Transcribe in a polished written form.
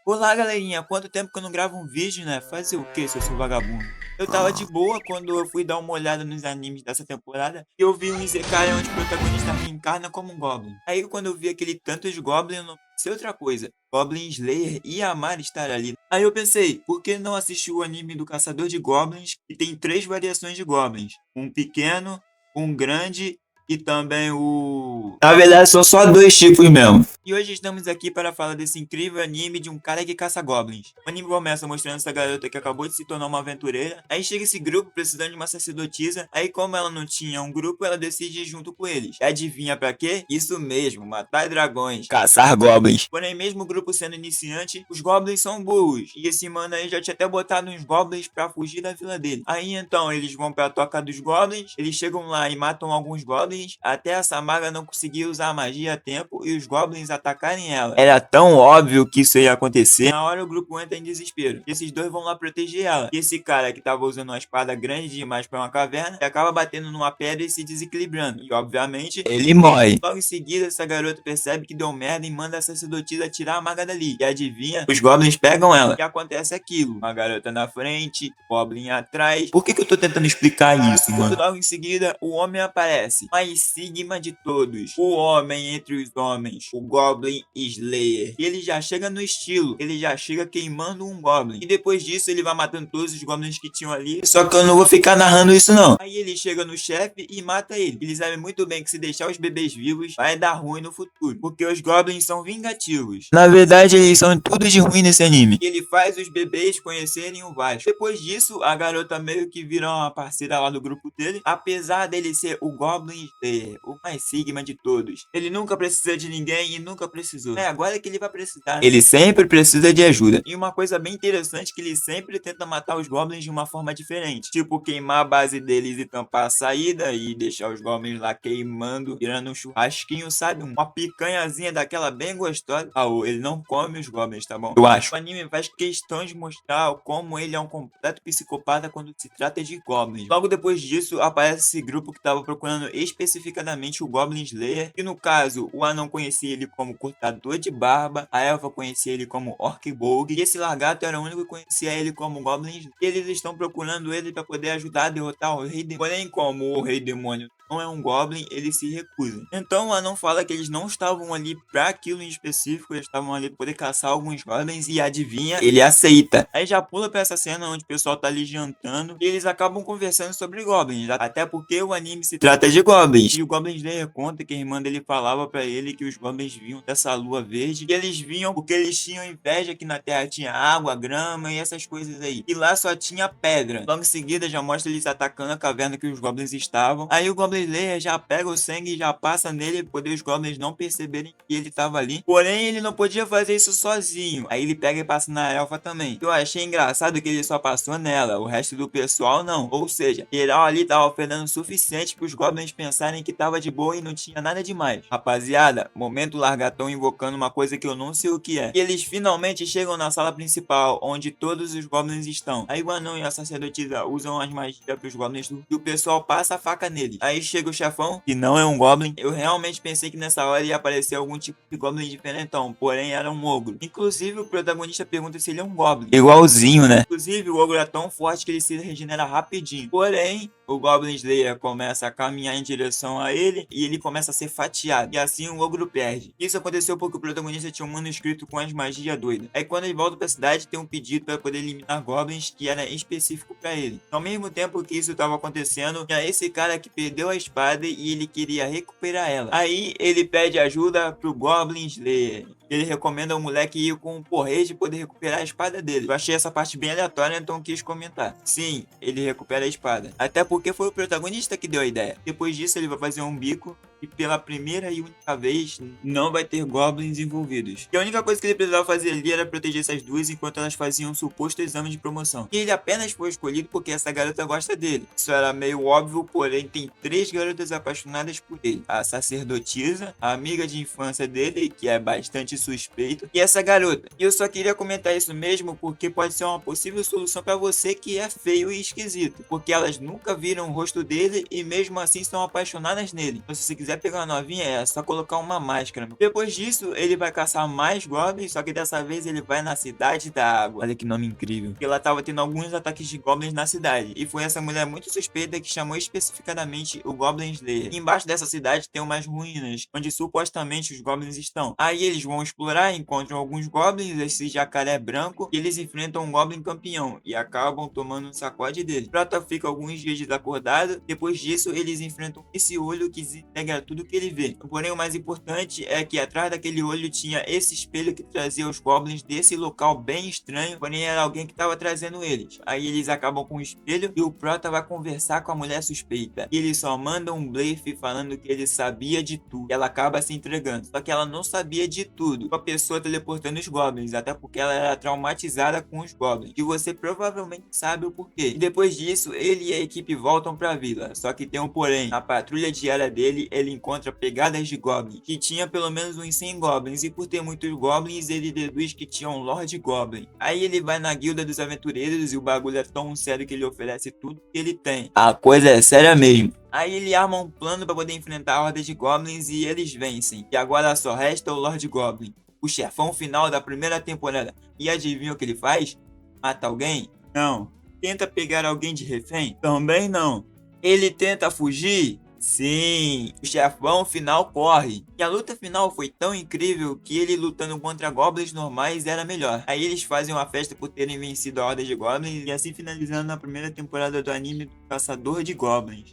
Olá, galerinha, quanto tempo que eu não gravo um vídeo, né? Fazer o que, seu vagabundo? Eu tava de boa quando eu fui dar uma olhada nos animes dessa temporada e eu vi um Isekai onde o protagonista reencarna como um Goblin. Aí quando eu vi aquele tanto de Goblin, eu não pensei outra coisa. Goblin Slayer ia amar estar ali. Aí eu pensei, por que não assistir o anime do Caçador de Goblins, que tem três variações de Goblins? Um pequeno, um grande e também o... Na verdade, são só dois tipos mesmo. E hoje estamos aqui para falar desse incrível anime de um cara que caça goblins. O anime começa mostrando essa garota que acabou de se tornar uma aventureira. Aí chega esse grupo precisando de uma sacerdotisa. Aí como ela não tinha um grupo, ela decide ir junto com eles. E adivinha pra quê? Isso mesmo, matar dragões. Caçar goblins. Porém, mesmo o grupo sendo iniciante, os goblins são burros. E esse mano aí já tinha até botado uns goblins pra fugir da vila dele. Aí então eles vão pra toca dos goblins. Eles chegam lá e matam alguns goblins. Até a Samara não conseguir usar a magia a tempo e os goblins atacarem ela. Era tão óbvio que isso ia acontecer. Na hora o grupo entra em desespero. E esses dois vão lá proteger ela. E esse cara que tava usando uma espada grande demais pra uma caverna, acaba batendo numa pedra e se desequilibrando. E obviamente ele morre. Logo em seguida, essa garota percebe que deu merda e manda a sacerdotisa tirar a maga dali. E adivinha? Os goblins pegam ela. E acontece aquilo. Uma garota na frente, goblin atrás. Por que eu tô tentando explicar isso, mano? Logo em seguida, o homem aparece. Mais sigma de todos. O homem entre os homens. O Goblin Slayer. E ele já chega no estilo. Ele já chega queimando um Goblin. E depois disso ele vai matando todos os Goblins que tinham ali. Só que eu não vou ficar narrando isso não. Aí ele chega no chefe e mata ele. Ele sabe muito bem que se deixar os bebês vivos, vai dar ruim no futuro. Porque os Goblins são vingativos. Na verdade, eles são tudo de ruim nesse anime. E ele faz os bebês conhecerem o Vasco. Depois disso, a garota meio que vira uma parceira lá do grupo dele. Apesar dele ser o Goblin Slayer, o mais sigma de todos. Ele nunca precisa de ninguém e nunca precisou. É agora que ele vai precisar. Ele sempre precisa de ajuda. E uma coisa bem interessante é que ele sempre tenta matar os goblins de uma forma diferente. Tipo, queimar a base deles e tampar a saída e deixar os goblins lá queimando, virando um churrasquinho, sabe? Uma picanhazinha daquela bem gostosa. Ah, ele não come os goblins, tá bom? Eu acho. O anime faz questão de mostrar como ele é um completo psicopata quando se trata de goblins. Logo depois disso, aparece esse grupo que estava procurando especificamente o Goblin Slayer, que no caso, o anão conhecia ele como cortador de barba, a elfa conhecia ele como Orc Bolg, e esse lagarto era o único que conhecia ele como Goblin Slayer. E eles estão procurando ele para poder ajudar a derrotar o Rei Demônio. Porém, como o Rei Demônio não é um Goblin, ele se recusa. Então o anão fala que eles não estavam ali para aquilo em específico, eles estavam ali para poder caçar alguns Goblins e adivinha, ele aceita. Aí já pula para essa cena onde o pessoal tá ali jantando e eles acabam conversando sobre Goblins, até porque o anime se trata de Goblins. E o Goblin Slayer conta que a irmã dele falava para ele que os Goblins vinham dessa lua verde e eles vinham porque eles tinham inveja que na Terra tinha água, grama e essas coisas aí. E lá só tinha pedra. Logo em seguida já mostra eles atacando a caverna que os Goblins estavam. Aí o Goblin Slayer já pega o sangue e já passa nele para poder os Goblins não perceberem que ele estava ali. Porém, ele não podia fazer isso sozinho. Aí ele pega e passa na elfa também. Eu achei engraçado que ele só passou nela, o resto do pessoal não. Ou seja, geral ali tava oferecendo o suficiente para os Goblins pensarem que tava de boa e não tinha nada demais. Rapaziada, momento largatão invocando uma coisa que eu não sei o que é. E eles finalmente chegam na sala principal, onde todos os Goblins estão. Aí o anão e a sacerdotisa usam as magias para os Goblins e o pessoal passa a faca nele. Aí chega o chefão, que não é um Goblin. Eu realmente pensei que nessa hora ia aparecer algum tipo de Goblin diferentão, porém era um ogro. Inclusive o protagonista pergunta se ele é um Goblin. Igualzinho, né? Inclusive o ogro é tão forte que ele se regenera rapidinho. Porém, o Goblin Slayer começa a caminhar em direção a ele e ele começa a ser fatiado. E assim o ogro perde. Isso aconteceu porque o protagonista tinha um manuscrito com as magias doidas. Aí quando ele volta pra cidade, tem um pedido para poder eliminar goblins que era específico para ele. Ao mesmo tempo que isso estava acontecendo, tinha esse cara que perdeu a espada e ele queria recuperar ela. Aí ele pede ajuda pro Goblin Slayer. Ele recomenda ao moleque ir com um porrete de poder recuperar a espada dele. Eu achei essa parte bem aleatória, então quis comentar. Sim, ele recupera a espada. Até porque foi o protagonista que deu a ideia. Depois disso, ele vai fazer um bico e pela primeira e única vez não vai ter goblins envolvidos. E a única coisa que ele precisava fazer ali era proteger essas duas enquanto elas faziam um suposto exame de promoção. E ele apenas foi escolhido porque essa garota gosta dele. Isso era meio óbvio, porém tem três garotas apaixonadas por ele. A sacerdotisa, a amiga de infância dele, que é bastante suspeito, e essa garota. E eu só queria comentar isso mesmo porque pode ser uma possível solução para você que é feio e esquisito. Porque elas nunca viram o rosto dele e mesmo assim estão apaixonadas nele. Então se você quiser quiser pegar uma novinha, é só colocar uma máscara. Depois disso, ele vai caçar mais goblins, só que dessa vez ele vai na Cidade da Água. Olha que nome incrível. Porque ela tava tendo alguns ataques de goblins na cidade. E foi essa mulher muito suspeita que chamou especificadamente o Goblin Slayer. E embaixo dessa cidade tem umas ruínas, onde supostamente os goblins estão. Aí eles vão explorar, encontram alguns goblins, esse jacaré branco, e eles enfrentam um goblin campeão e acabam tomando um sacode dele. Prota fica alguns dias desacordado. Depois disso, eles enfrentam esse olho que desintegra tudo que ele vê. Porém, o mais importante é que atrás daquele olho tinha esse espelho que trazia os goblins desse local bem estranho, porém era alguém que estava trazendo eles. Aí eles acabam com o espelho e o Prota vai conversar com a mulher suspeita. E ele só manda um blefe falando que ele sabia de tudo. E ela acaba se entregando. Só que ela não sabia de tudo. Com a pessoa teleportando os goblins, até porque ela era traumatizada com os goblins. E você provavelmente sabe o porquê. E depois disso, ele e a equipe voltam pra vila. Só que tem um porém. Na patrulha diária dele, ele encontra pegadas de goblins. Que tinha pelo menos uns 100 goblins. E por ter muitos goblins, ele deduz que tinha um Lord Goblin. Aí ele vai na guilda dos aventureiros e o bagulho é tão sério que ele oferece tudo que ele tem. A coisa é séria mesmo. Aí ele arma um plano para poder enfrentar a horda de goblins e eles vencem. E agora só resta o Lord Goblin, o chefão final da primeira temporada. E adivinha o que ele faz? Mata alguém? Não. Tenta pegar alguém de refém? Também não. Ele tenta fugir? Sim, o chefão final corre. E a luta final foi tão incrível que ele lutando contra goblins normais era melhor. Aí eles fazem uma festa por terem vencido a horda de goblins e assim finalizando a primeira temporada do anime do Caçador de Goblins.